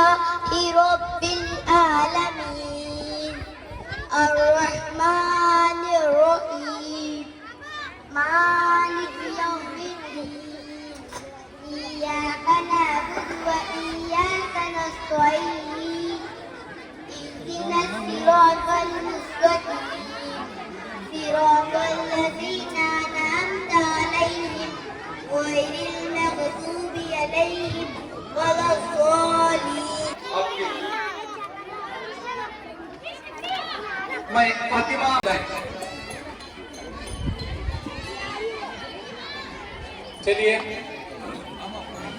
लिल्लाहि रब्बिल आलमीन अर्रहमानिर रहीम मालिकि यौमिद्दीन इय्याका नअबुदु व इय्याका नस्तईन इहदिनस सिरातल मुस्तकीम सिरातल लज़ीना अनअमता अलैहिम गैरिल मग़दूबि अलैहिम वलद्दाल्लीन। मैं फातिमा चलिए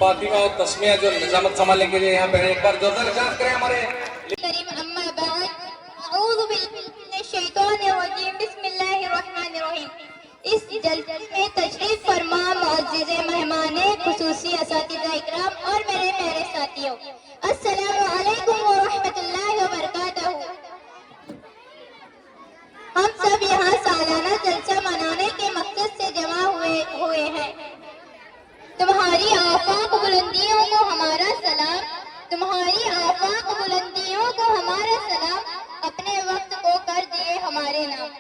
फातिमा और तस्मिया जो निजामत संभालने के लिए यहाँ पे एक बार जोरदार इजाजत करें हमारे करीम अम्मा बाद अऊज़ु बिल्लाहि मिनश शैतानिर रजीम बिस्मिल्लाहिर रहमानिर रहीम। इस जलसे में तशरीफ फरमा मुअज़्ज़िज़ मेहमान खुसूसी असातिज़ा इकराम और मेरे प्यारे साथियों, अस्सलामु अलैकुम व रहमतुल्लाहि व बरकातहू। हम सब यहाँ सालाना जलसा मनाने के मकसद से जमा हुए हैं। तुम्हारी आफाक बुलंदियों को हमारा सलाम, तुम्हारी आफाक बुलंदियों को हमारा सलाम, अपने वक्त को कर दिए हमारे नाम।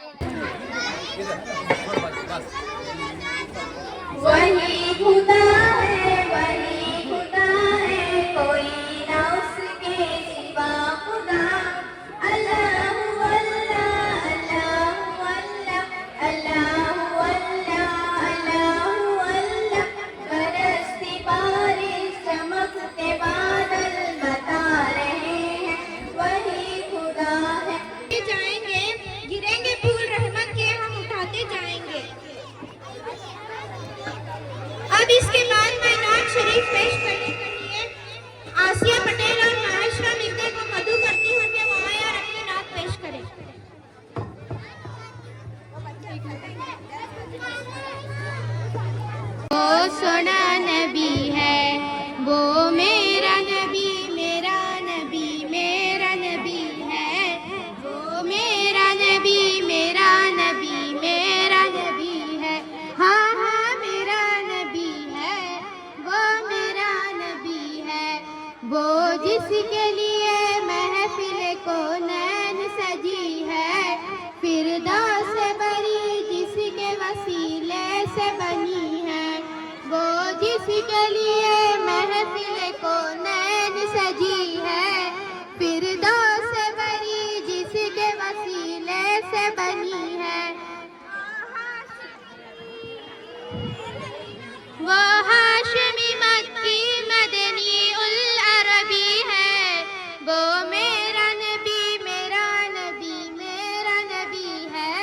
वही खुदा है कोई ना उसके सिवा खुदा। अल्लाहु अल्लाह अल्लाहु अल्लाह अल्लाहु अल्लाह अल्लाहु अल्लाह बरसती बारिश चमकते बादल बता रहे हैं वही खुदा है। जाएंगे गिरेंगे फूल रहमत के हम उठाते जाएंगे। अब इसके बाद मैं नात शरीफ पेश करने के लिए आसिया पटेल और महाशरा मिर्जा को मदु करती हूँ कि वो आए और अपनी नात पेश करें। वो सोना नबी है वो मेरा नबी मेरा नबी मेरा नबी है वो मेरा नबी मेरा नबी मेरा नबी है। हाँ हाँ मेरा नबी है वो मेरा नबी है वो जिसके लिए महफिल को नैन सजी है फिरदौस बरी जिसके वसीले से बनी है वो जिसके लिए महफिल को नैन सजी है फिरदौस बरी जिसके वसीले से बनी है। वो हाशमी मक्की मदनी उल अरबी है वो मेरा नबी मेरा नबी मेरा नबी है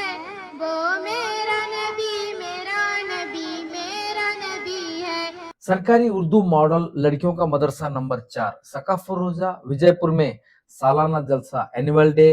वो मेरा नबी मेरा नबी मेरा नबी है। सरकारी उर्दू मॉडल लड़कियों का मदरसा नंबर 4 सकाफरोजा विजयपुर में सालाना जलसा एनुअल डे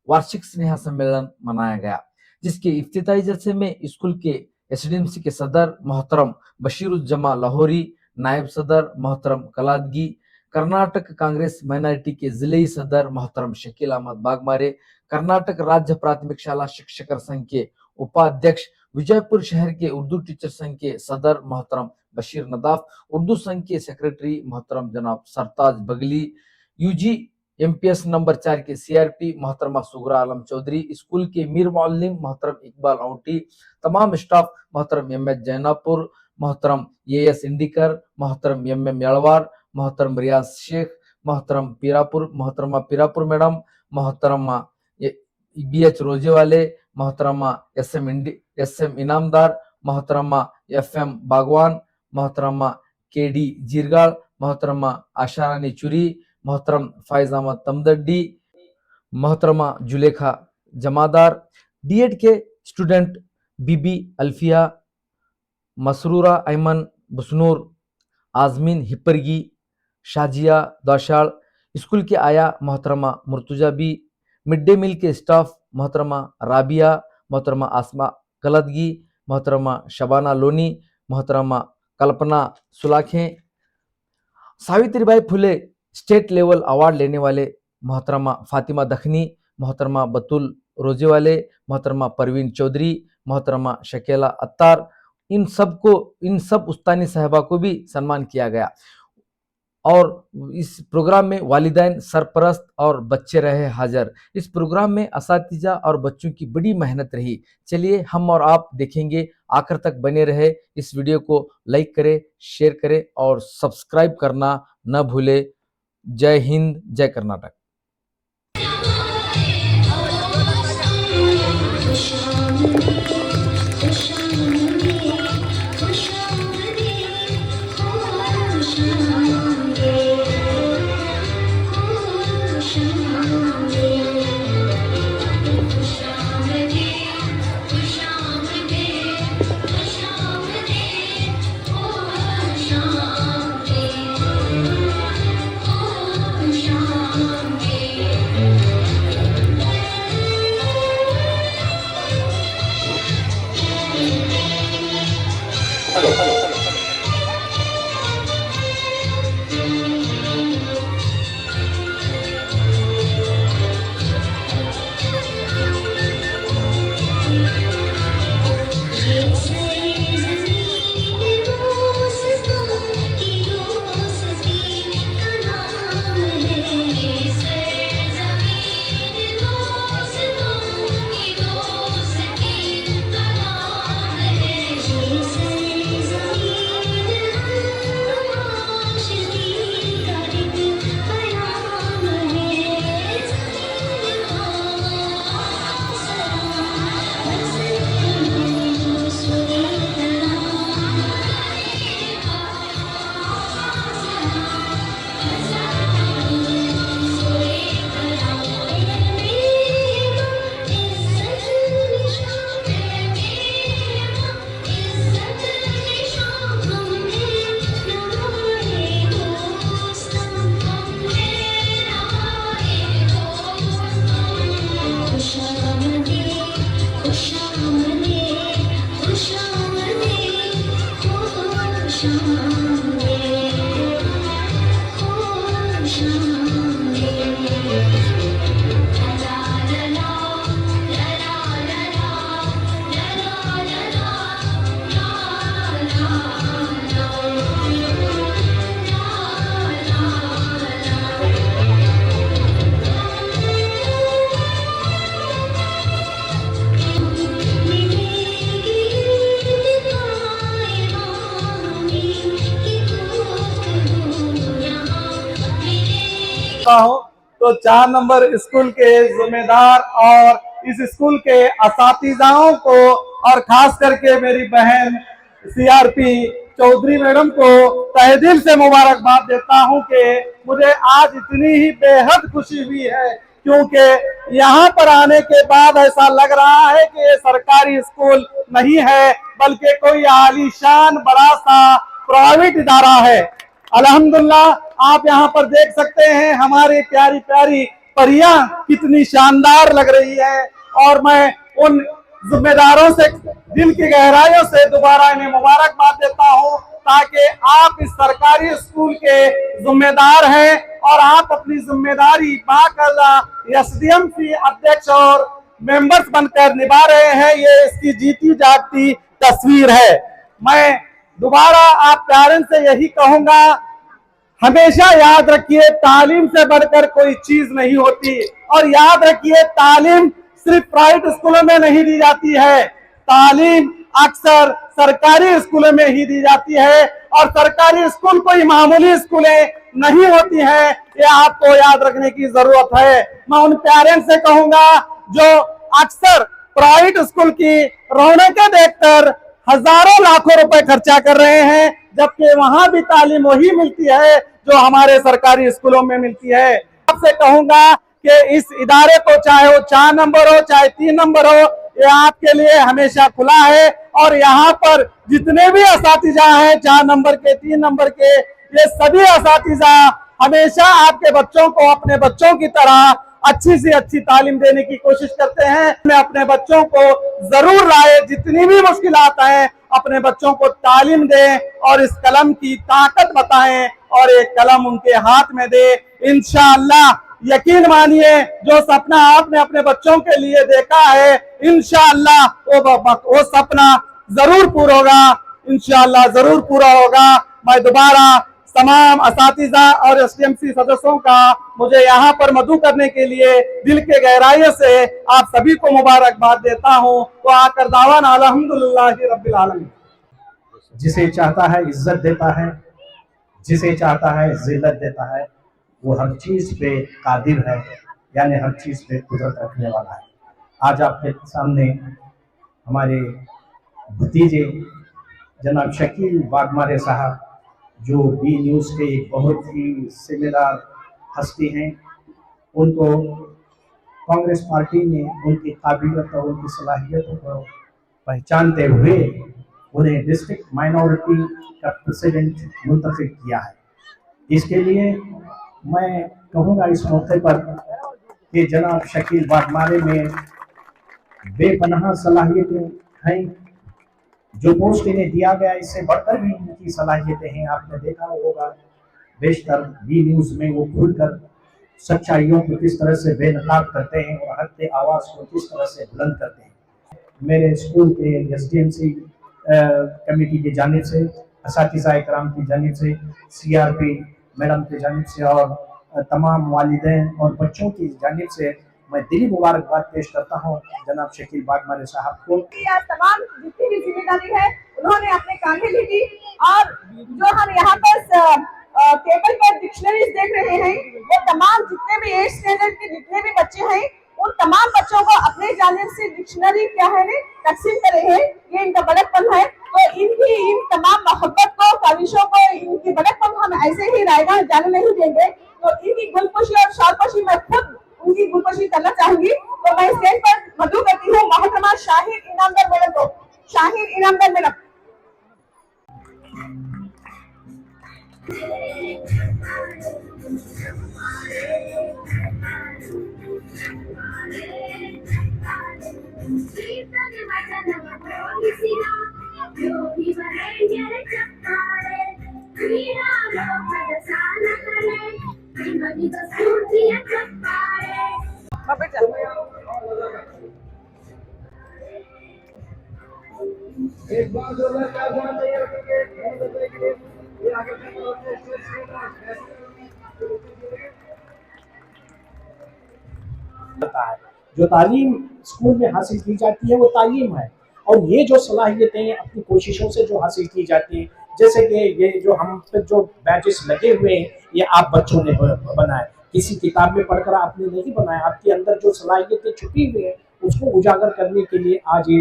वार्षिक स्नेह सम्मेलन मनाया गया, जिसके इफ्तिताई जलसे में स्कूल के एसडीएमसी के सदर मोहतरम बशीरुज्जमा लाहौरी, नायब सदर मोहतरम कलादगी, कर्नाटक कांग्रेस माइनॉरिटी के जिले सदर मोहतरम शकील अहमद बागमारे, कर्नाटक राज्य प्राथमिक शाला शिक्षकर संघ के उपाध्यक्ष, विजयपुर शहर के उर्दू टीचर संघ के सदर मोहतरम बशीर नदाफ, उर्दू संघ के सेक्रेटरी मोहतरम जनाब सरताज बगली, यूजी एमपीएस नंबर 4 के सीआरपी मोहतरमा सुगरा आलम चौधरी, स्कूल के मीर मौलिम मोहतरम इकबाल औटी, तमाम स्टाफ मोहतरम एम.एच. जैनापुर, मोहतरम एएस इंडिकर, मोहतरम एम.एम. यलवार, मोहतरम रियाज शेख, मोहतरम पीरापुर, मोहतरमा पीरापुर मैडम, मोहतरमा बीएच रोजेवाले, मोहतरमा एसएम इनामदार, मोहतरमा एफएम बागवान, मोहतरमा केडी जीरगाड़, मोहतरमा आशारानी चुरी, मोहतरम फायज अहमद तमदड्डी, मोहतरमा जुलेखा जमादार, बीएड के स्टूडेंट बीबी अल्फिया, मसरूरा अयमन बुसनूर, आजमीन हिप्परगी, शाजिया दौशाल, स्कूल के आया मोहतरमा Murtuza Bi, mid day meal के स्टाफ मोहतरमा राबिया, मोहतरमा आसमा कलदगी, मोहतरमा शबाना लोनी, मोहतरमा कल्पना सुलाखें, Savitribai Phule state level award लेने वाले मोहतरमा फातिमा दखनी, मोहतरमा बतुल रोजेवाले, मोहतरमा परवीन चौधरी, मोहतरमा शकीला अत्तार, इन सब उस्तानी साहबा को भी सम्मान किया गया। और इस प्रोग्राम में वालिदैन, सरपरस्त और बच्चे रहे हाजिर। इस प्रोग्राम में असातिज़ा और बच्चों की बड़ी मेहनत रही। चलिए हम और आप देखेंगे, आखिर तक बने रहे। इस वीडियो को लाइक करें, शेयर करें और सब्सक्राइब करना न भूले। जय हिंद, जय कर्नाटक। हूँ तो 4 नंबर स्कूल के जिम्मेदार और इस स्कूल के असातिज़ाओं को और खास करके मेरी बहन सीआरपी चौधरी मैडम को तहे दिल से मुबारकबाद देता हूँ कि मुझे आज इतनी ही बेहद खुशी हुई है, क्योंकि यहाँ पर आने के बाद ऐसा लग रहा है कि ये सरकारी स्कूल नहीं है बल्कि कोई आलीशान बड़ा सा प्राइवेट इदारा है। अल्हम्दुलिल्लाह आप यहाँ पर देख सकते हैं हमारी प्यारी प्यारी परियां कितनी शानदार लग रही है, और मैं उन जिम्मेदारों से दिल की गहराइयों से दोबारा इन्हें मुबारकबाद देता हूँ, ताकि आप इस सरकारी स्कूल के जिम्मेदार हैं और आप अपनी जिम्मेदारी बाकायदा एसडीएमसी अध्यक्ष और मेंबर्स बनकर निभा रहे हैं। ये इसकी जीती जागती तस्वीर है। मैं दोबारा आप पेरेंट्स से यही कहूंगा, हमेशा याद रखिए तालीम से बढ़कर कोई चीज नहीं होती, और याद रखिए तालीम सिर्फ प्राइवेट स्कूलों में नहीं दी जाती है, तालीम अक्सर सरकारी स्कूलों में ही दी जाती है, और सरकारी स्कूल कोई मामूली स्कूलें नहीं होती हैं, ये आपको याद रखने की जरूरत है। मैं उन पेरेंट्स से कहूंगा जो अक्सर प्राइवेट स्कूल की रौनकें देखकर हजारों लाखों रुपए खर्चा कर रहे हैं, जबकि वहां भी तालीम वही मिलती है जो हमारे सरकारी स्कूलों में मिलती है। आपसे कहूंगा कि इस इदारे को चाहे वो 4 नंबर हो चाहे 3 नंबर हो, ये आपके लिए हमेशा खुला है, और यहाँ पर जितने भी असातिज़ा हैं 4 नंबर के 3 नंबर के, ये सभी असातिज़ा हमेशा आपके बच्चों को अपने बच्चों की तरह अच्छी से अच्छी तालीम देने की कोशिश करते हैं। मैं अपने बच्चों को जरूर लाए, जितनी भी मुश्किलात हैं अपने बच्चों को तालीम दें और इस कलम की ताकत बताएं और एक कलम उनके हाथ में दे। इंशाअल्लाह यकीन मानिए जो सपना आपने अपने बच्चों के लिए देखा है, इंशाअल्लाह वो सपना जरूर पूरा होगा, इंशाअल्लाह जरूर पूरा होगा। मैं दोबारा तमाम असातिज़ा और एसटीएमसी सदस्यों का मुझे यहाँ पर मदऊ करने के लिए दिल के गहराइयों से आप सभी को मुबारकबाद देता हूँ। तो आकर दावाना अल्हम्दुलिल्लाहि रब्बिल आलमीन। जिसे चाहता है इज्जत देता है, जिसे चाहता है जिल्लत देता है, वो हर चीज पे कादिर है, यानी हर चीज पे कुदरत रखने वाला है। आज आपके सामने हमारे भतीजे जनाब शकील वाघमारे साहब, जो बी न्यूज़ के एक बहुत ही जिम्मेदार हस्ती हैं, उनको कांग्रेस पार्टी ने उनकी काबिलियत और उनकी सलाहियतों को पहचानते हुए उन्हें डिस्ट्रिक्ट माइनॉरिटी का प्रेसिडेंट मुंतखब किया है। इसके लिए मैं कहूँगा इस मौके पर कि जनाब शकील वाघमारे में बेपनाह सलाहियतें हैं। जो पोस्ट इन्हें दिया गया इससे बढ़कर भी इनकी सलाहियतें हैं। आपने देखा होगा बेशतर बी न्यूज़ में वो खुलकर सच्चाइयों को किस तरह से बेनकाब करते हैं और हक आवाज़ को किस तरह से बुलंद करते हैं। मेरे स्कूल के एसडीएमसी कमेटी की जानिब से, असातिज़ा इकराम की जानिब से, सीआरपी मैडम की जानिब से और तमाम वालिदैन और बच्चों की जानिब से मैं दिली मुबारकबाद पेश करता हूँ जनाब शकील वाघमारे साहब को। तमाम जितनी भी जिम्मेदारी है उन्होंने अपने कांधे ली थी। और जो हम यहाँ पर टेबल पर डिक्शनरीज देख रहे हैं, वो तमाम जितने भी 8th स्टैंडर्ड के जितने भी बच्चे हैं, उन तमाम बच्चों को अपने जानिब से डिक्शनरी क्या है ने तकसीम करे हैं। ये इनका बड़कपन है। तो इनकी इन तमाम मोहब्बत को, काविशों को, इनकी बड़कपन को हम ऐसे ही रायगा जाने नहीं देंगे। तो इनकी गुलपोशी और शालपोशी मैं खुद उनकी गुलपोशी करना चाहूंगी। तो मैं स्टेज पर मदऊ करती हूँ मोहतरमा शाहिर इनामदार मैडम को। शाहिर इनामदार मैडम। जो तालीम स्कूल में हासिल की जाती है वो तालीम है, और ये जो सलाहियतें अपनी कोशिशों से जो हासिल की जाती हैं, जैसे कि ये जो हम पे जो बैचेस लगे हुए हैं, ये आप बच्चों ने बनाए, किसी किताब में पढ़कर आपने नहीं बनाया। आपके अंदर जो सलाहियतें छुपी हुई हैं उसको उजागर करने के लिए आज ये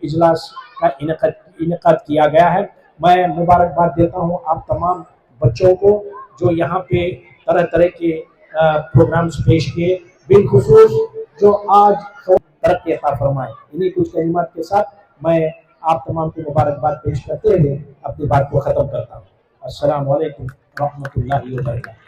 इजलास का इनेकाद किया गया है। मैं मुबारकबाद देता हूँ आप तमाम बच्चों को जो यहाँ पे तरह तरह के प्रोग्राम्स पेश किए, बिलखुसूस जो आज तरक्की अता फरमाए। इन्हीं कुछ कलिमात के साथ मैं आप तमाम को मुबारकबाद पेश करते हुए अपनी बात को ख़त्म करता हूँ। अस्सलाम वालेकुम रहमतुल्लाहि व बरकातहू।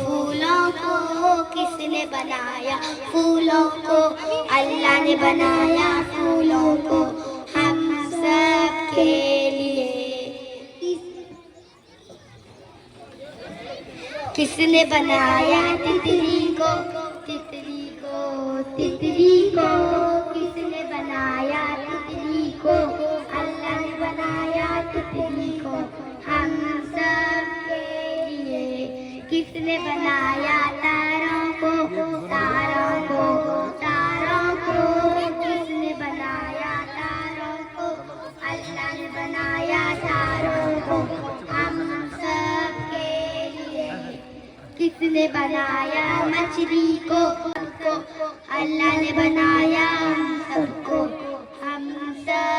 फूलों को किसने बनाया, फूलों को अल्लाह ने बनाया, फूलों को हम सब के लिए। किसने बनाया तितली को, तितली को, तितली को, किसने बनाया तितली को, अल्लाह ने बनाया तितली को हम सब के लिए। किसने बनाया तारों को, तारों को, तारों को, किसने बनाया तारों को, अल्लाह ने बनाया तारों को हम सब के लिए। किसने बनाया मछली को, अल्लाह ने बनाया हम सबको हम सब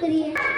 शुक्रिया।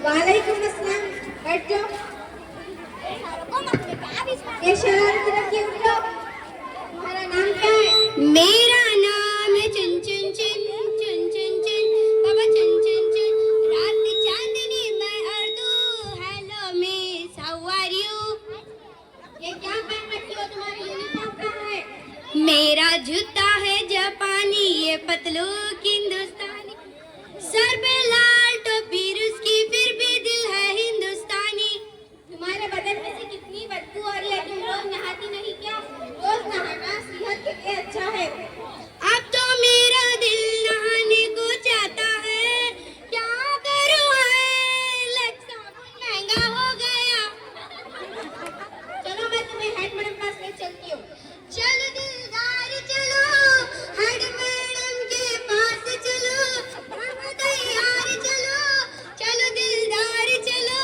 वालेकुम अस्सलाम। बैठ जाओ। ये शरारत रखी, उठ जाओ। तुम्हारा नाम क्या है? मेरा नाम है चुन चुन चुन चुन चुन चुन बाबा चुन चुन चुन। रात चांदनी मैं और तू, hello miss how are you. ये क्या पहन रखी हो? तुम्हारी यूनिफॉर्म कहाँ है? मेरा जूता है जापानी, ये पतलून हिंदुस्तानी, सर पे लाल टोपी उसकी, फिर भी दिल है हिंदुस्तानी। तुम्हारे बदन में से कितनी बदबू आ रही है। तुम रोज नहाती नहीं क्या? रोज नहाना सेहत के लिए अच्छा है। अब तो मेरा दिल नहाने को चाहता है, क्या करूं है साबुन महंगा हो गया। चलो मैं तुम्हें हेड मैडम पास ले चलती हूँ। चलो दिलदार चलो, हेड मैडम के पास चलो, हम तैयार चलो, चलो दिलदार चलो।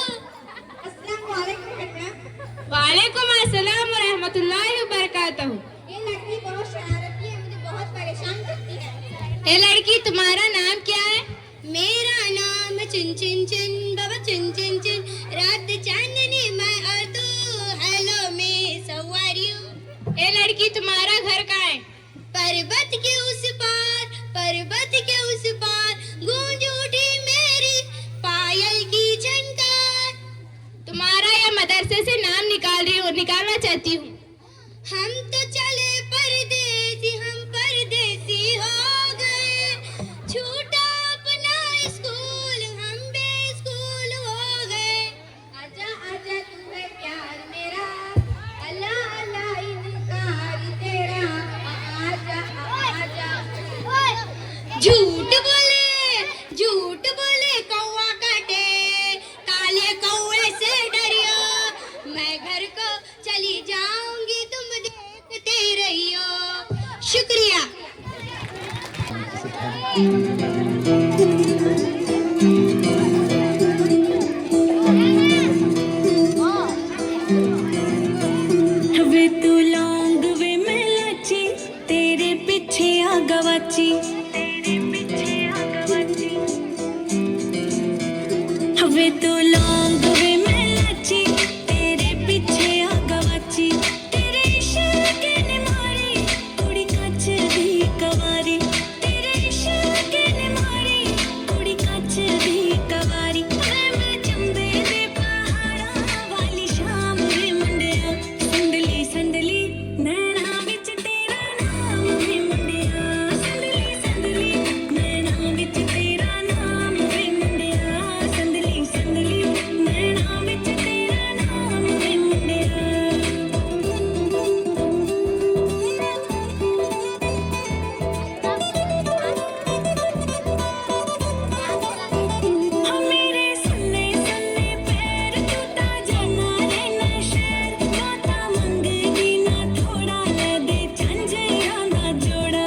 अस्सलाम वालेकुम हेड मैम। वालेकुम अस्सलाम व रहमतुल्लाहि व बरकातहू। ये लड़की बहुत शरारती है, मुझे बहुत परेशान करती है। ए लड़की, तुम्हारा नाम क्या है? मेरा नाम चुन चुन चुन बाबा चुन चुन चुन। रात चांदनी मैं और तू, hello miss how are you. ए लड़की, तुम्हारा घर कहाँ है? पर्वत के उस पार, पर्वत के उस पार, गूंज उठी मेरी पायल की झनकार। तुम्हारा या मदरसे से नाम निकालना चाहती हूँ। हम तो चले परदेसी, हम परदेसी हो गए, छूटा अपना स्कूल, हम बेस्कूल हो गए। आजा आजा तू है प्यार मेरा, अल्लाह अल्लाह इनकार तेरा। आजा आजा। झूठ बोले कौवा काटे, काले कौवे से डरियो, मैं घर को चली जाऊं वे तू लौंग वे मैं लाची तेरे पीछे आ गवाची तेरे इश्क ने मारी कुड़ी कच दी कवारी तेरे इश्क ने मारी कुड़ी कच दी कवारी वे मैं चंबे दे पहाड़ा वाली शाम वे मुंडिया संदली संदली नैना विच तेरा नाम वे मुंडिया संदली संदली नैना विच तेरा नाम वे मुंडिया संदली संदली नैना विच तेरा नाम वे मुंडिया मेरे सुन्ने सुन्ने पैर तू ता जाना रहना शहर माता मंगदी ना थोड़ा ले दे झंझियां दा जोड़ा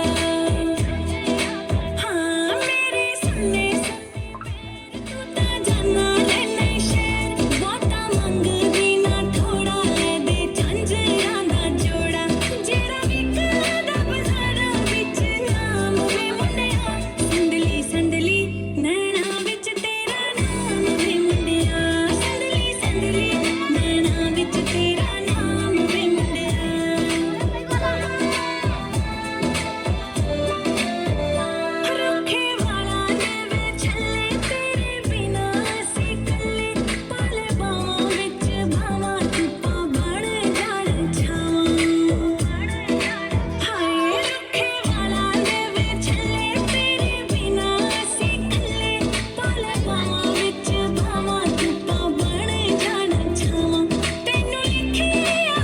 हाँ मेरे सुन्ने सुन्ने पैर तू ता जाना रहना शहर माता मंगदी ना थोड़ा ले दे झंझियां दा जोड़ा जेड़ा विकदा बाज़ारा विच नाम वे मुंडिया संदली संदली नैना विच तेरा नाम वे मुंडिया संदली संदली नैना विच तेरा नाम वे मुंडिया रखे वाला ने वे छल्ले तेरे बिना असी कल्ले पाले बावां विच भावां धुप्पां बण जाण छावां हाय रखे वाला ने वे छल्ले तेरे बिना असी कल्ले पाले बावां विच भावां धुप्पां बण जाण छावां तैनूं लिखे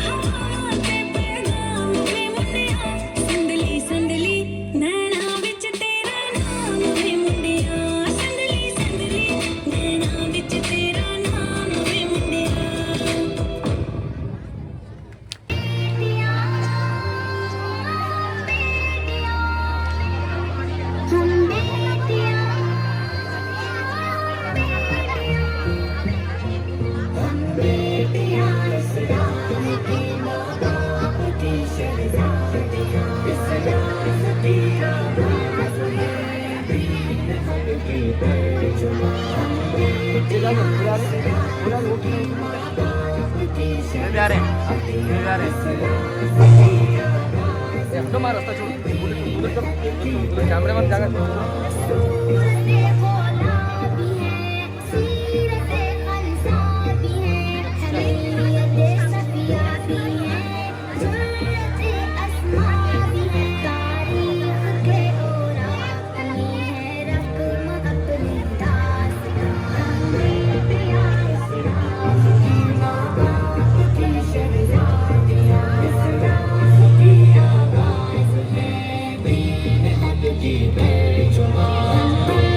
हवावां ते पैगाम वे मुंडिया संदली संदली नैना विच तेरा नाम वे मुंडिया संदली संदली नैना विच तेरा नाम वे मुंडिया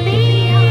Be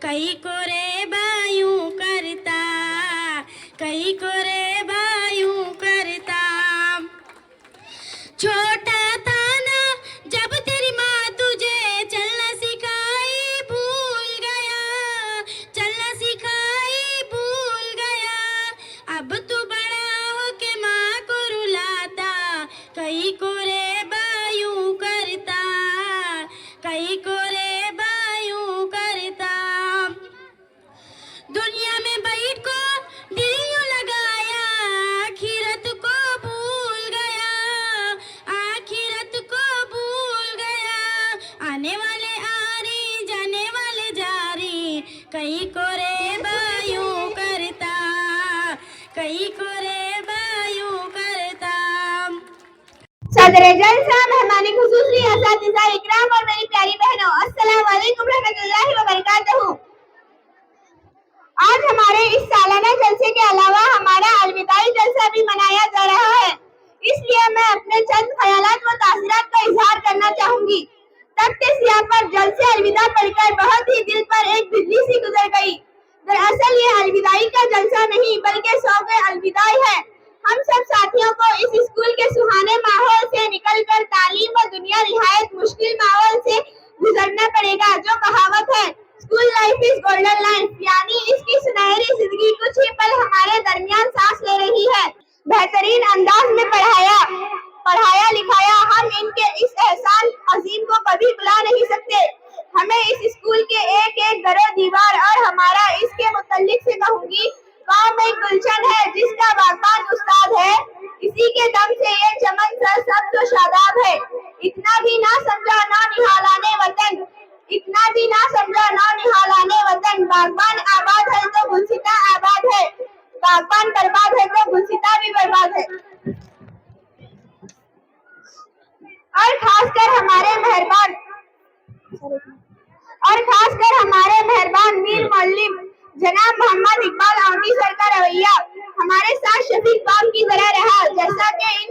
कई को रे बायूं करता, कई को रे बायूं करता। छोटा था ना जब तेरी माँ तुझे चलना सिखाई, भूल गया, चलना सिखाई भूल गया। अब तू बड़ा होके माँ को रुलाता, कई को रे बायूं करता, कई को रे बायूं करता। दुनिया में बैठ को दिल यूं लगाया, आखिरत को भूल गया, आखिरत को भूल गया। आने वाले आ रही, जाने वाले जा रही, कई को रे बायूं करता, कई को रे बायूं करता। सदर जलसा मेहमानी खुसूसी असातिज़ा इकराम और मेरी प्यारी बहनों, अस्सलाम वालेकुम रहमतुल्लाहि व बरकातहू। आज हमारे इस सालाना जलसे के अलावा हमारा अलविदाई जलसा भी मनाया जा रहा है, इसलिए मैं अपने चंद ख्यालात व तासीरात का इजहार करना चाहूंगी। तख्ते सियाह पर जलसे अलविदा पढ़कर बहुत ही दिल पर एक बिजली सी गुजर गई। दरअसल ये अलविदाई का जलसा नहीं बल्कि शौक़ अलविदाई है। हम सब साथियों को इस स्कूल के सुहाने माहौल से निकलकर तालीम व दुनिया निहायत मुश्किल माहौल से गुजरना पड़ेगा। जो कहावत है school life is golden life, यानी इसकी सुनहरी जिंदगी कुछ ही पल हमारे दरमियान सांस ले रही है। बेहतरीन अंदाज में पढ़ाया लिखाया हम इनके इस एहसान अजीम को कभी भुला नहीं सकते। हमें इस स्कूल के एक एक दरो दीवार और हमारा इसके मुतल्लिक से कहूंगी, गाँव में गुलशन है जिसका बागबान उस्ताद है, इसी के दम से ये चमन सर सब तो शादाब है। इतना भी ना समझा ना निहालाने वतन, इतना भी ना समझा ना निहालाने वतन। बागबान आबाद है तो गुलसिता आबाद है, बागबान बर्बाद है तो गुलसिता भी बर्बाद है। और खासकर हमारे मेहरबान मीर मौलवी जनाब मोहम्मद इकबाल आउनी सर का रवैया हमारे साथ शफीक बाम की तरह रहा, जैसा कि इन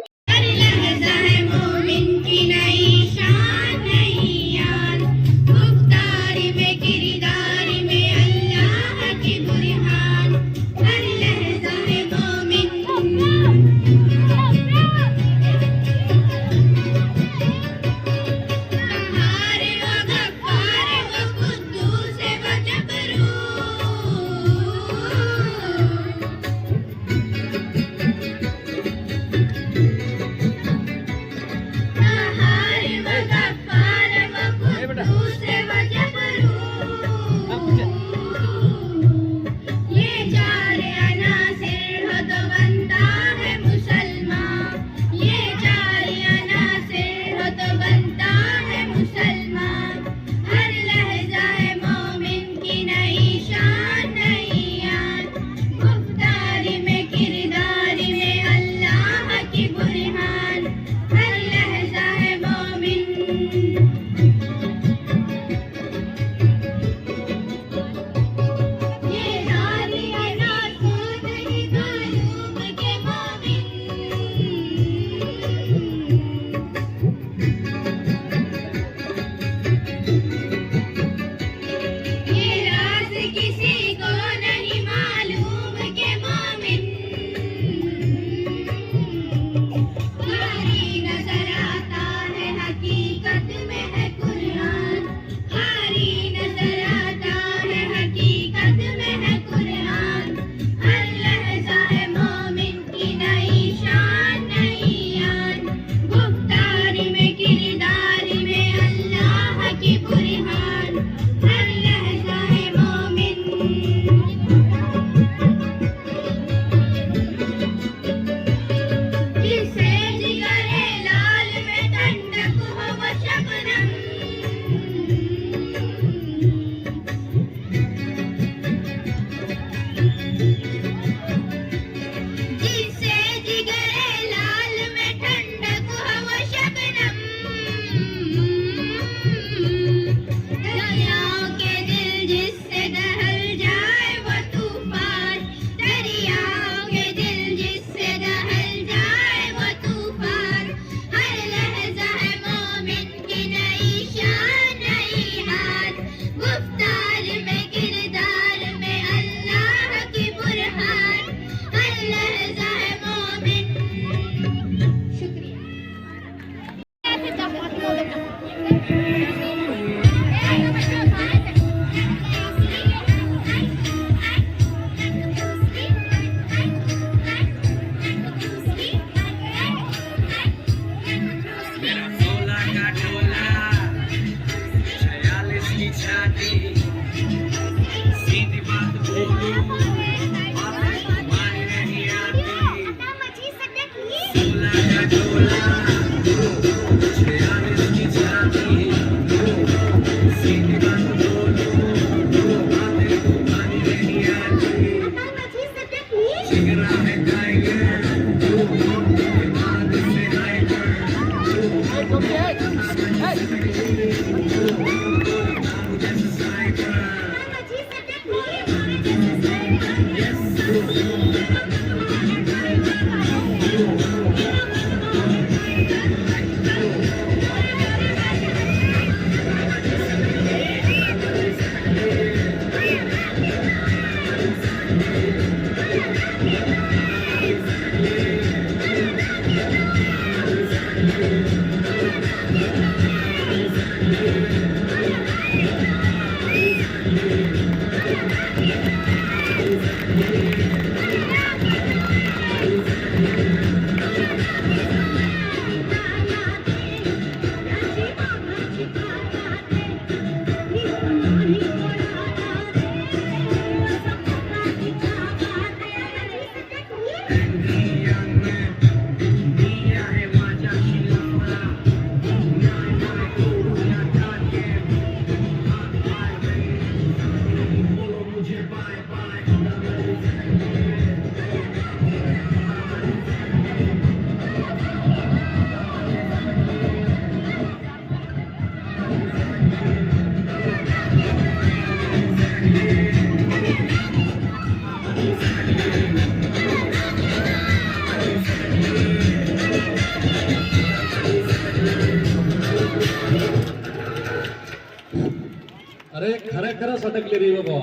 अरे खरं खरं सटकले रे बाबा.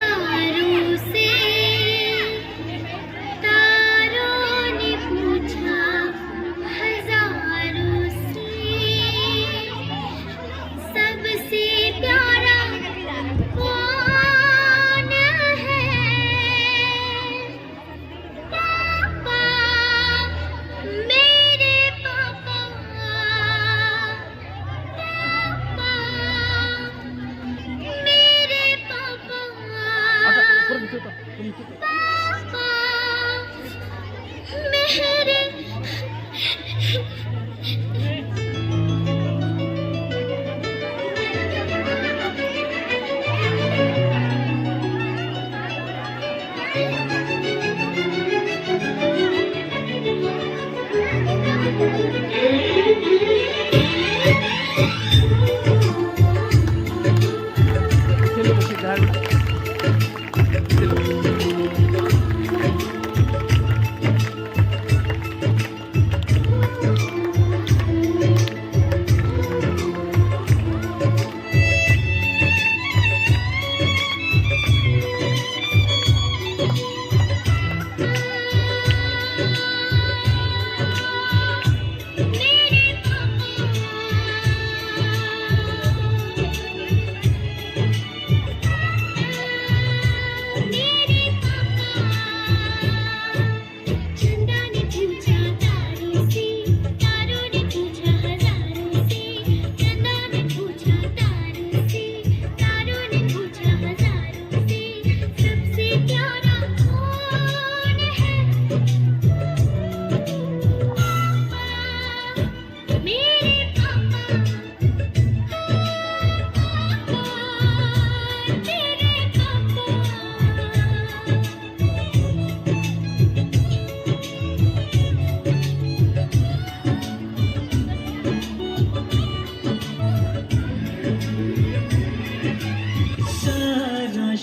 तारों से तारों ने पूछा हजारों से सबसे प्यारा कौन है पापा मेरे पापा मेरे पापा पापा मेरे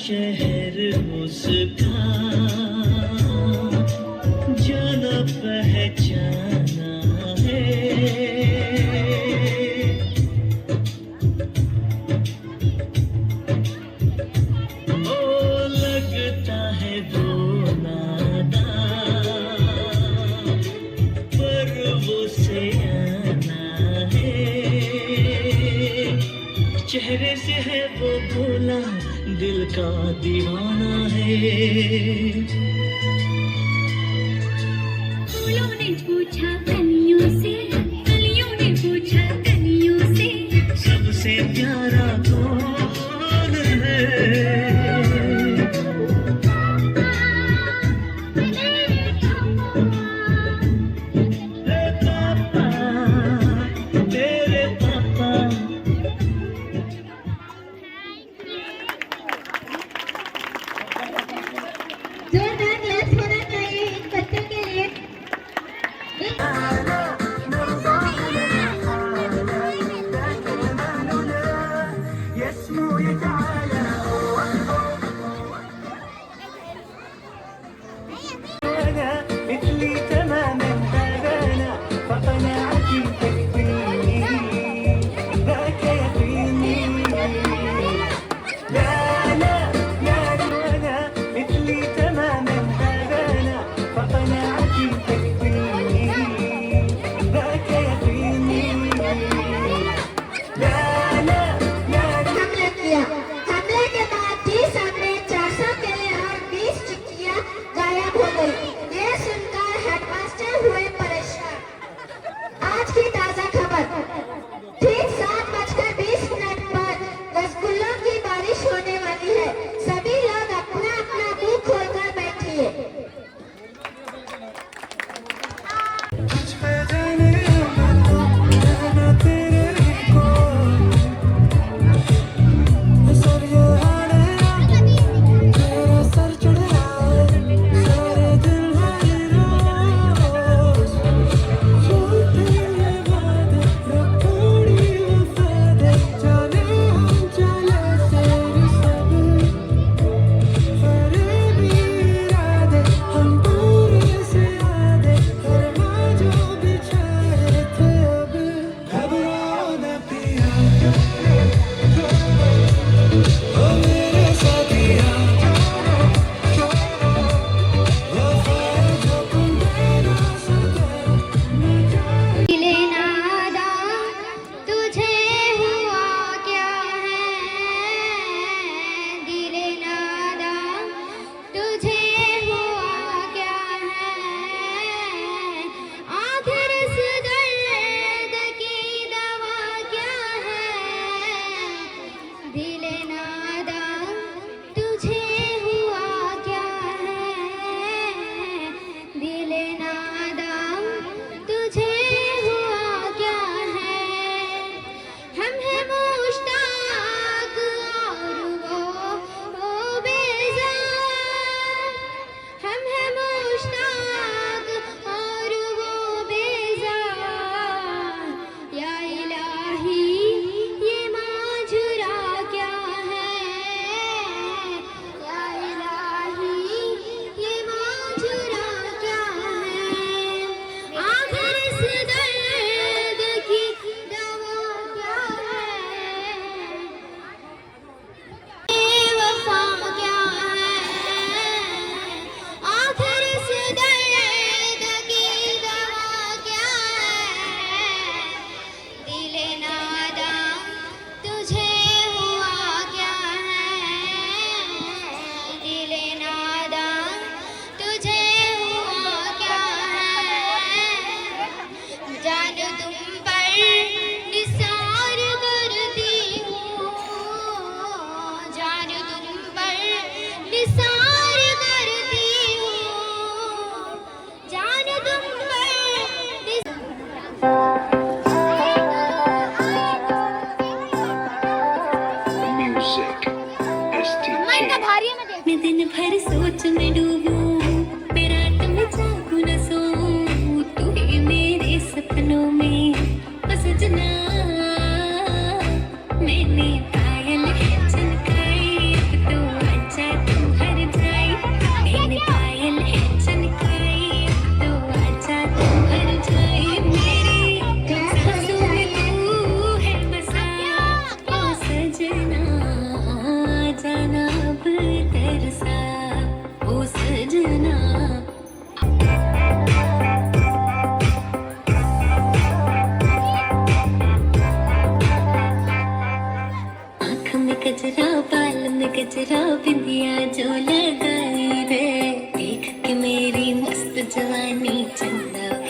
शहर उसका जाना पहचाना है ओ लगता है वो नादान पर वो सयाना है चेहरे से है वो भोला दिल का दीवाना है फूलों ने पूछा कलियों से कलियों ने पूछा कलियों से सबसे प्यारा कौन है पापा तेरे पापा जोरदार क्लास होना चाहिए इस बच्चे के लिए.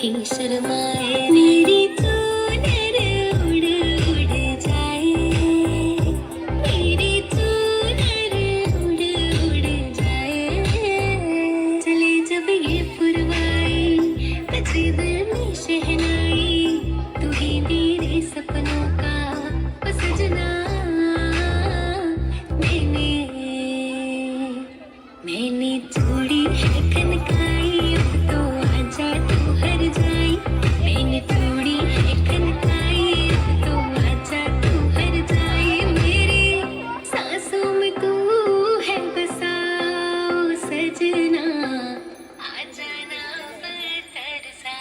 कहीं शर्माए, मेरी चूनर उड़ उड़ जाए, मेरी चूनर उड़ उड़ जाए। चले जब ये पुरवाई, बजे दिल में शहनाई, तू ही मेरे सपनों का ओ सजना। मैंने छोड़ी है कनकाई, अब तो आजा तू हर जाई। मैंने छोड़ी है कनकाई, अब तो आजा तू हर जाई। मेरी सांसों में तू है बसा ओ सजना, आ जाना बरसा।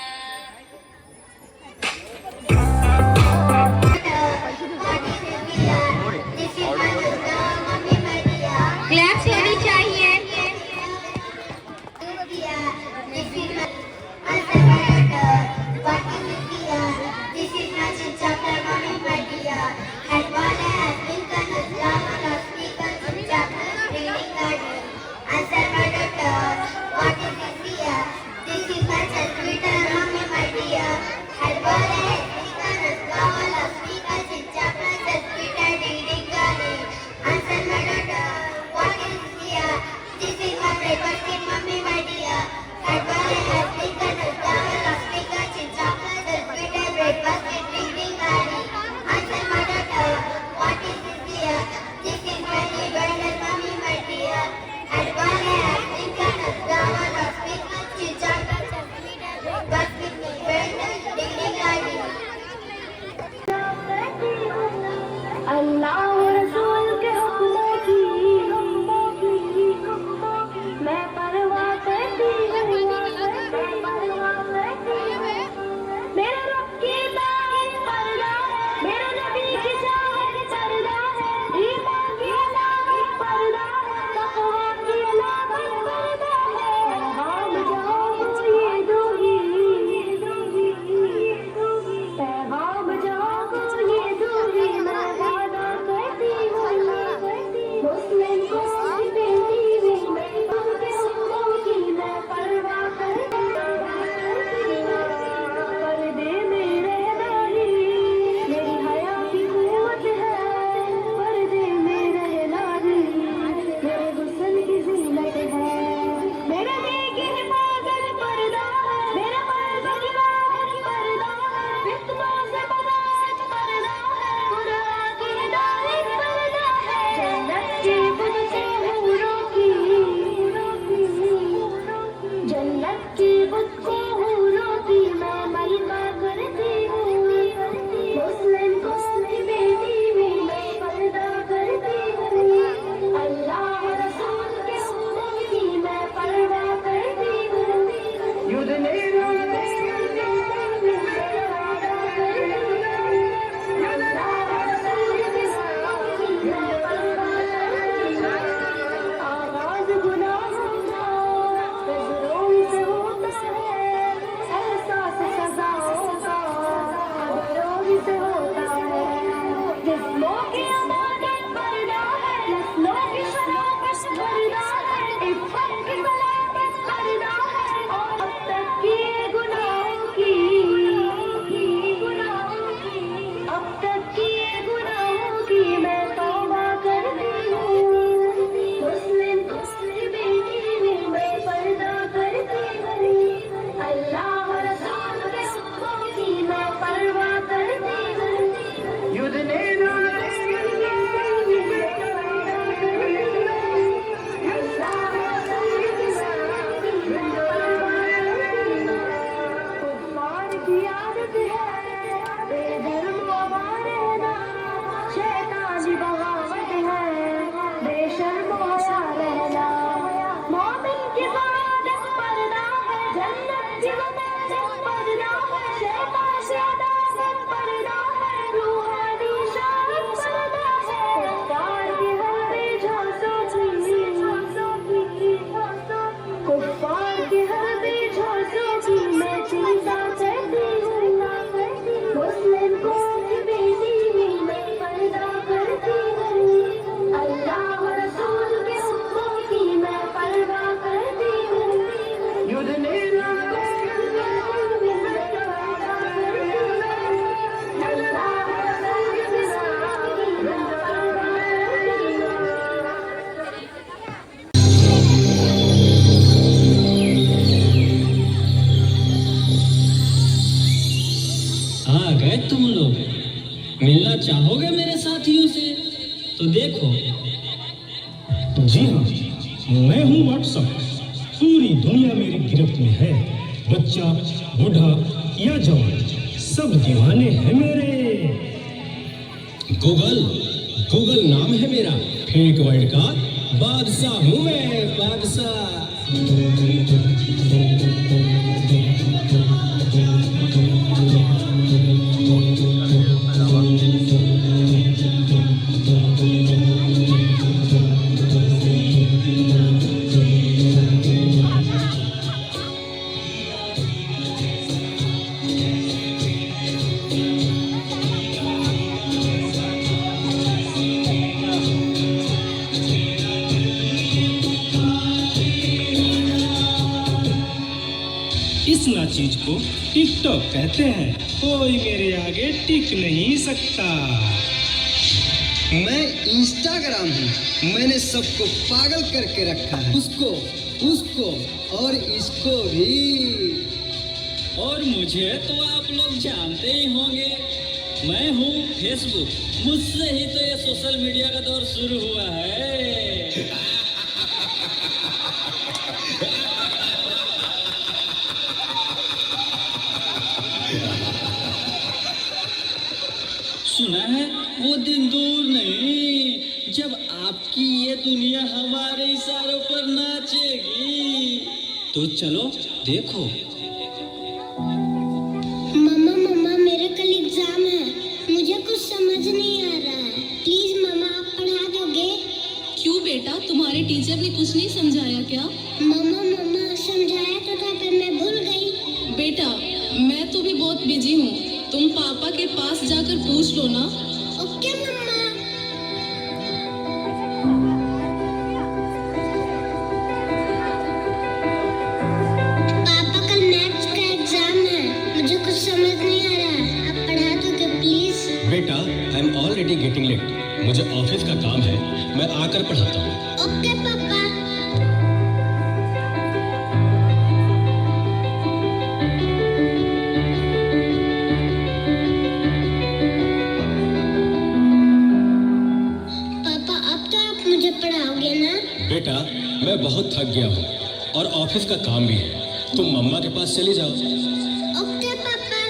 आ गए तुम लोग, मिलना चाहोगे मेरे साथियों से? तो देखो। जी हाँ, मैं हूँ व्हाट्सएप। पूरी दुनिया मेरी गिरफ्त में है। बच्चा, बूढ़ा या जवान, सब दीवाने हैं मेरे। गूगल नाम है मेरा। फेक वर्ल्ड का बादशाह हूँ मैं, बादशाह। इस ना चीज को टिकटॉक कहते हैं। कोई मेरे आगे टिक नहीं सकता। मैं इंस्टाग्राम हूँ। मैंने सबको पागल करके रखा है, उसको और इसको भी। और मुझे तो आप लोग जानते ही होंगे, मैं हूँ फेसबुक। मुझसे ही तो ये सोशल मीडिया का दौर शुरू हुआ है। सुना है वो दिन दूर नहीं जब आपकी ये दुनिया हमारे इशारों पर नाचेगी। तो चलो देखो। मम्मा मेरा कल एग्जाम है, मुझे कुछ समझ नहीं आ रहा है। प्लीज मम्मा आप पढ़ा दोगे? क्यों बेटा, तुम्हारे टीचर ने कुछ नहीं समझाया क्या? मम्मा समझाया तो था पर मैं भूल गई। बेटा मैं तो भी बहुत बिजी हूँ, तुम पापा के पास जाकर पूछ लो ना। ओके मम्मा। पापा कल मैथ्स का एग्जाम है, मुझे कुछ समझ नहीं आ रहा है, आप पढ़ा दोगे प्लीज? बेटा I am already getting late, मुझे ऑफिस का काम है, मैं आकर पढ़ाता हूँ। ओके पापा। पढ़ाओगे ना? बेटा मैं बहुत थक गया हूँ और ऑफिस का काम भी है, तुम मम्मा के पास चली जाओ। ओके पापा।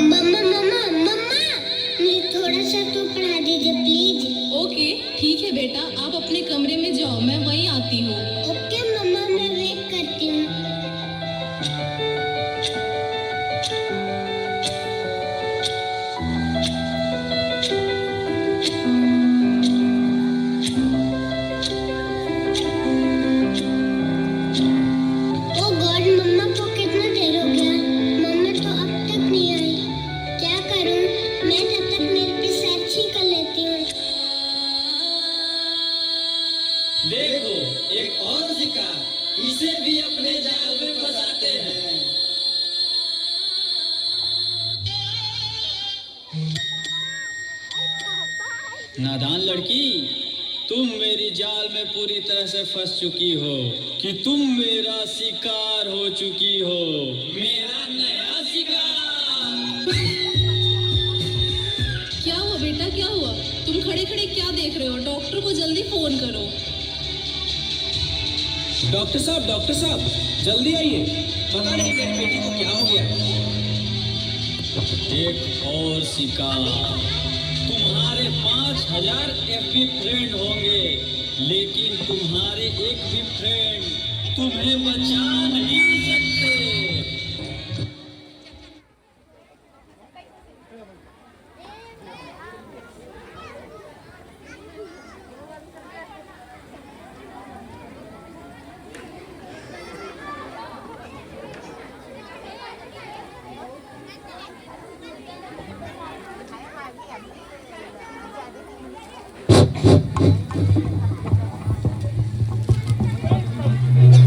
मम्मा मुझे थोड़ा सा तो पढ़ा दीजिए प्लीज। ओके ठीक है बेटा, आप अपने कमरे में जाओ, मैं वहीं आती हूँ। ओके मम्मा, मैं वेट करती हूँ। देखो एक और शिकार, इसे भी अपने जाल में फंसाते हैं। नादान लड़की, तुम मेरी जाल में पूरी तरह से फंस चुकी हो कि तुम मेरा शिकार हो चुकी हो, मेरा नया शिकार। क्या हुआ बेटा, क्या हुआ? तुम खड़े खड़े क्या देख रहे हो? डॉक्टर को जल्दी फोन करो। डॉक्टर साहब जल्दी आइए, पता नहीं मेरी बेटी को क्या हो गया। एक और शिकार। तुम्हारे 5000 FB फ्रेंड होंगे, लेकिन तुम्हारे एक भी फ्रेंड तुम्हें बचा नहीं सकते।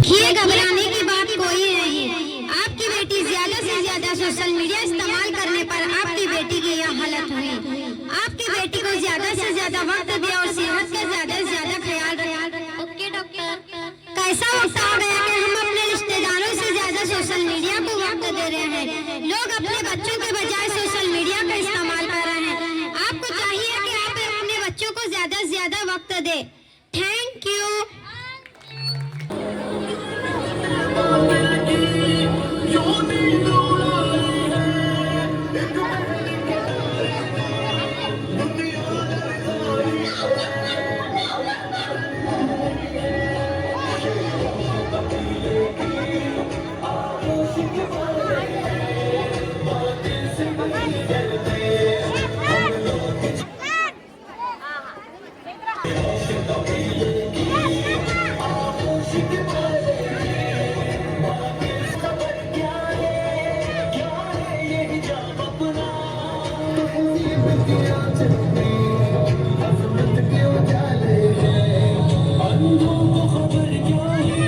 ये घबराने की बात कोई नहीं है। आपकी बेटी ज्यादा से ज्यादा सोशल मीडिया इस्तेमाल करने पर आपकी बेटी की यह हालत हुई। आपकी बेटी को ज्यादा से ज्यादा वक्त दिया और सेहत का ज्यादा से ज्यादा ख्याल रखा। Okay doctor. कैसा वक्त आ गया कि हम अपने ಆಗ್ತದೆ. Thank you. अंधों को खबर क्या है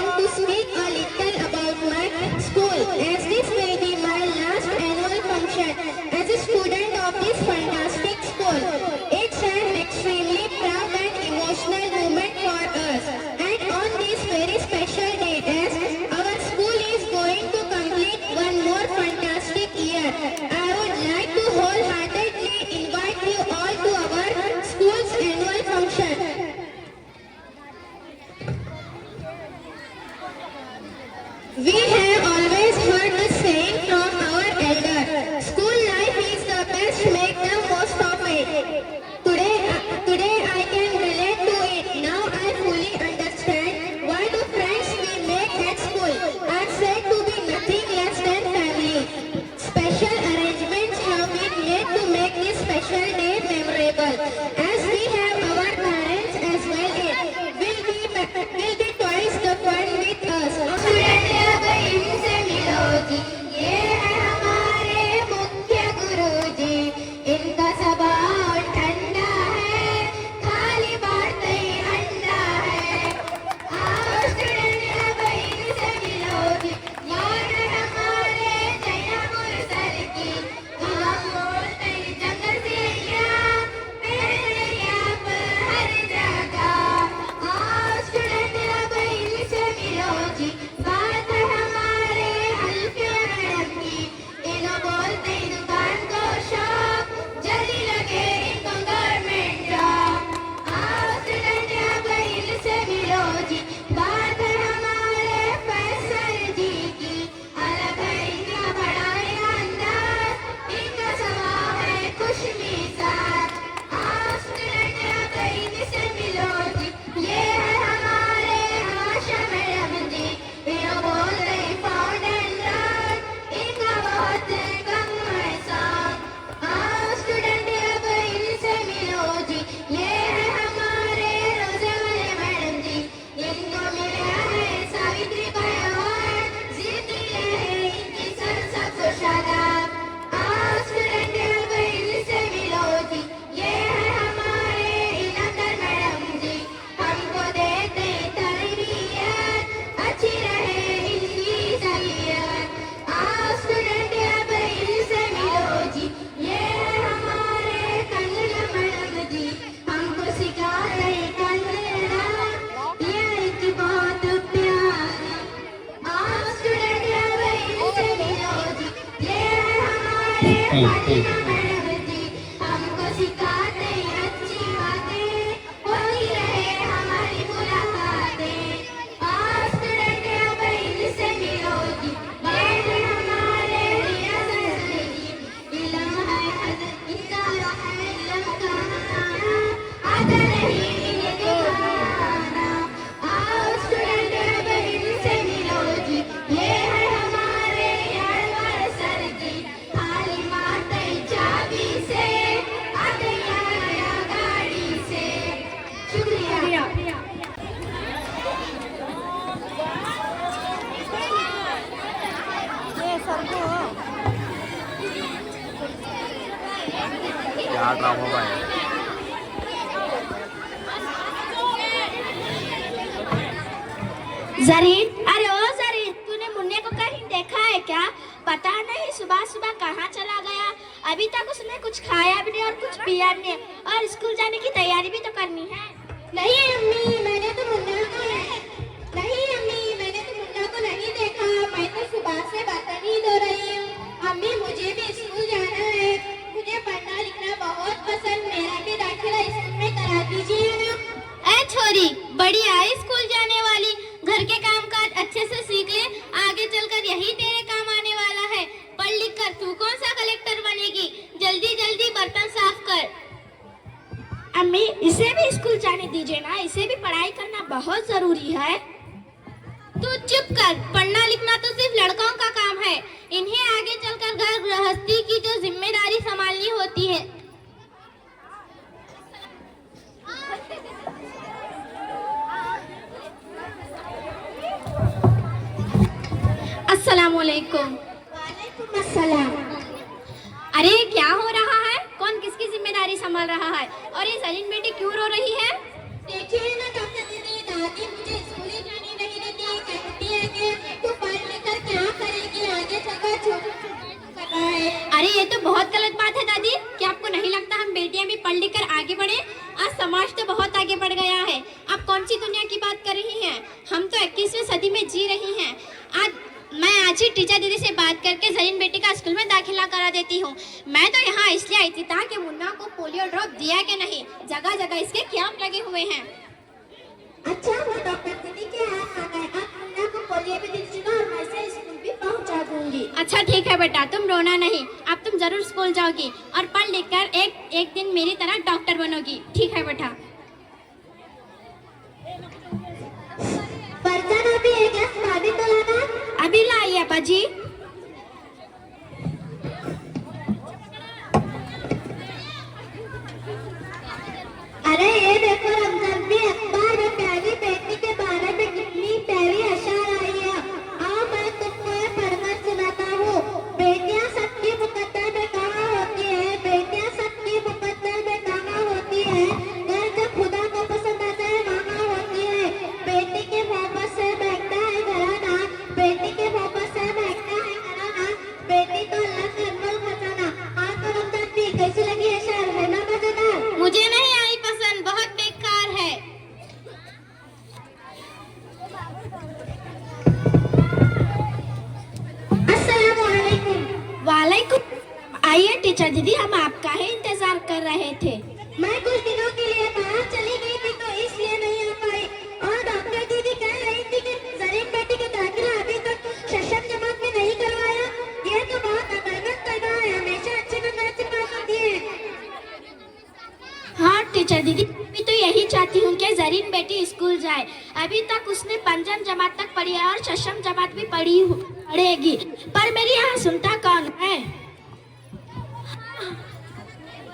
want to speak a little about my school, as this may be my last annual function as a student of this fantastic school. It's an extremely proud and emotional moment for us. And on this very special day, as our school is going to complete one more fantastic year, I would like to wholeheartedly invite you all to our school's annual function. We have always heard the saying from our elder, school life is the best, make the most of it. Today I can relate to it. Now I fully understand why the friends we make at school are said to be nothing less than family. Special arrangements have been made to make this special day memorable. As we have our parents as well, it will be twice the fun with us. इनसे मिलो जी, ये है हमारे मुख्य गुरुजी, इनका स्वभाव ठंडा है, खाली बातें ही अंडा है। आओ स्टूडेंट अब इनसे मिलो जी, ये है हमारे जयपुर सर की, हम बोलते ही जंगल से यहाँ, पहले यहाँ पर हर जगह। आओ स्टूडेंट अब इनसे मिलो जी, बात है हमारे हल्के मैडम की, इन्हों बोलते ही दुकान को शॉप, जल्दी लगे इनको गवर्नमेंट जॉब। आओ स्टूडेंट अब इनसे मिलो जी, बात है हमारे फैसल जी की, अलग है इनका पढ़ाई का अंदाज, इनका स्वभाव है खुशमिजाज। आओ स्टूडेंट अब इनसे मिलो जी, ये है हमारे आशा मैडम जी, इन्हों बोलते ही फाउंटेन रोड, इनका बहुत कम है सॉन्ग। आओ स्टूडेंट अब इनसे मिलो जी, ये है हमारे रोजे वाले मैडम जी, इनको मिला है सावित्री बाई अवार्ड, जीती रहे इनकी संसद खुशहाल। आओ स्टूडेंट अब इनसे मिलो जी, ये है हमारे इनामदार मैडम जी, हमको देते तरबियत, अच्छी रहे इनकी तबीयत। आओ स्टूडेंट अब इनसे मिलो जी, ये है हमारे कन्नड़ मैडम जी, हमको सिखाते कन्नड़ा, ये इनकी बहुत प्यारी। आओ स्टूडेंट अब इनसे मिलो जी, ये है हमारे फातिमा मैडम जी, हमको सिखाते अच्छी बातें, होती रहे हमारी मुलाकातें। आओ स्टूडेंट अब इनसे मिलो जी, ये है हमारे रियाज जी, इल्म है हजरत इनका है इल्म का खाना, आता नहीं इनको खाना। आओ स्टूडेंट अब इनसे मिलो जी, ये है हमारे यारवार सर जी, खाली मारते चाबी से, आते यहाँ गाड़ी से। शुक्रिया। क्या ड्रामा भाई जरीन, अरे ओ जरीन, तूने मुन्ने को कहीं देखा है क्या? पता नहीं सुबह सुबह कहाँ चला गया। अभी तक उसने कुछ खाया भी नहीं और कुछ पिया भी नहीं, और स्कूल जाने की तैयारी भी तो करनी है। नहीं अम्मी, मैंने तो मुन्ना को नहीं देखा। मैं तो सुबह से बदतमीज हो रही हूँ। अम्मी, मुझे भी स्कूल जाना है। मुझे पढ़ना लिखना बहुत पसंद, मेरा भी दाखिला स्कूल में करा दीजिए ना। ए छोरी, बड़ी आई स्कूल जाने वाली, घर के काम काज अच्छे से सीख ले, आगे चलकर यही तेरे काम आने वाला है। पढ़ लिख कर तू कौन सा कलेक्टर बनेगी? जल्दी जल्दी बर्तन साफ कर। अम्मी, इसे भी स्कूल जाने दीजिए ना, इसे भी पढ़ाई करना बहुत जरूरी है। तू चुप कर, पढ़ना लिखना तो सिर्फ लड़कों का काम है, इन्हें आगे चलकर घर गृहस्थी की जो जिम्मेदारी संभालनी होती है। अस्सलामुअलैकुम। वालेकुम अस्सलाम। अरे क्या हो रहा है? कौन किसकी जिम्मेदारी संभाल रहा है? और ये सलीम बेटी क्यों रो रही है? देखिए ना डॉक्टर दीदी, दादी मुझे स्कूल जाने नहीं देती, पढ़ती है कि तू पढ़ लिख कर क्या करेगी आगे चलकर छोटा कर रहा है। अरे ये तो बहुत गलत बात है दादी। क्या आपको नहीं लगता हम बेटियां भी पढ़ लिख कर आगे बढ़े? आज समाज तो बहुत आगे बढ़ गया है। आप कौन सी दुनिया की बात कर रही हैं? हम तो 21वीं सदी में जी रही हैं। मैं आज ही टीचर दीदी से बात करके जरीन बेटी का स्कूल में दाखिला करा देती हूँ। मैं तो यहाँ इसलिए आई थी ताकि मुन्ना को पोलियो ड्रॉप दिया कि नहीं, जगह जगह इसके कैंप लगे हुए हैं। अच्छा वो डॉक्टर दीदी के हाथ आ गए। आप मुन्ना को पोलियो भी दे दीजिएगा और मैं इसे स्कूल भी पहुंचा दूंगी। अच्छा ठीक है बेटा, तुम रोना नहीं। अब तुम जरूर स्कूल जाओगी और पढ़ लिख कर एक दिन मेरी तरह डॉक्टर बनोगी। ठीक है बेटा। फरजाना भी एक गिलास पानी तो लाना। अभी लाइए अप्पा जी। अरे ये देखो रमजान भी अखबार में प्यारी बेटी के बारे में कितनी प्यारी अशार आई है। आओ मैं तुमको ये फरमान सुनाता हूँ। बेटियां सबकी मुकद्दर में कहाँ होती है, बेटियां सबकी मुकद्दर में कहाँ होती है, घर जब खुदा को पसंद आता है वहाँ होती है। बेटी के मोहब्बत से महकता है घराना, बेटी के मोहब्बत से महकता है घराना, बेटी तो अल्लाह का अनमोल खजाना। हाँ तो रमजान भी कैसी लगी अशार, है ना मजेदार? मुझे नहीं आई पसंद, बहुत बेकार है। अस्सलामुअलैकुम। वालेकुम। आइए टीचर दीदी, हम आपका ही इंतजार कर रहे थे। मैं कुछ दिनों के लिए बाहर चली गई थी तो इसलिए नहीं आ पाई। और डॉक्टर दीदी कह रही थी कि जरीन बेटी का दाखिला अभी तक शशम जमात में नहीं करवाया। ये तो बहुत अकलमंद तरीका है, हमेशा अच्छे नंबर से पास होती है। हाँ टीचर दीदी, मैं तो यही चाहती हूँ कि जरीन बेटी स्कूल जाए। अभी तक उसने पंचम जमात तक पढ़ी है और शशम जमात भी पढ़ेगी, पर मेरी यहाँ सुनता कौन है?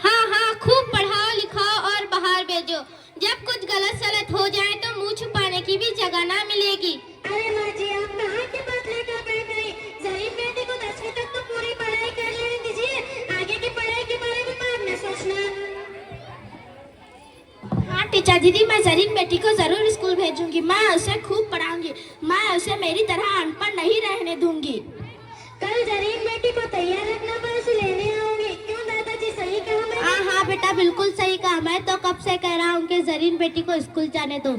हाँ, खूब पढ़ाओ लिखाओ और बाहर भेजो। जब कुछ गलत सलत हो जाए तो मुंह छुपाने की भी जगह ना मिलेगी। अरे माँ जी, आप कहाँ की बात लेकर बैठ गई? जरीन बेटी को 10वीं तक तो पूरी पढ़ाई कर लेने दीजिए, आगे की पढ़ाई के बारे में बाद में सोचना। हाँ टीचर दीदी, मैं जरीन बेटी को जरूर स्कूल भेजूंगी। मैं उसे खूब पढ़ाऊंगी, मैं उसे मेरी तरह अनपढ़ नहीं रहने दूंगी। कल जरीन बेटी को तैयार रखना, पर उसे लेने आऊंगी। क्यों दादाजी, सही कहा मैंने? हाँ बेटा, बिल्कुल सही कहा। मैं तो कब से कह रहा हूँ कि जरीन बेटी को स्कूल जाने दो।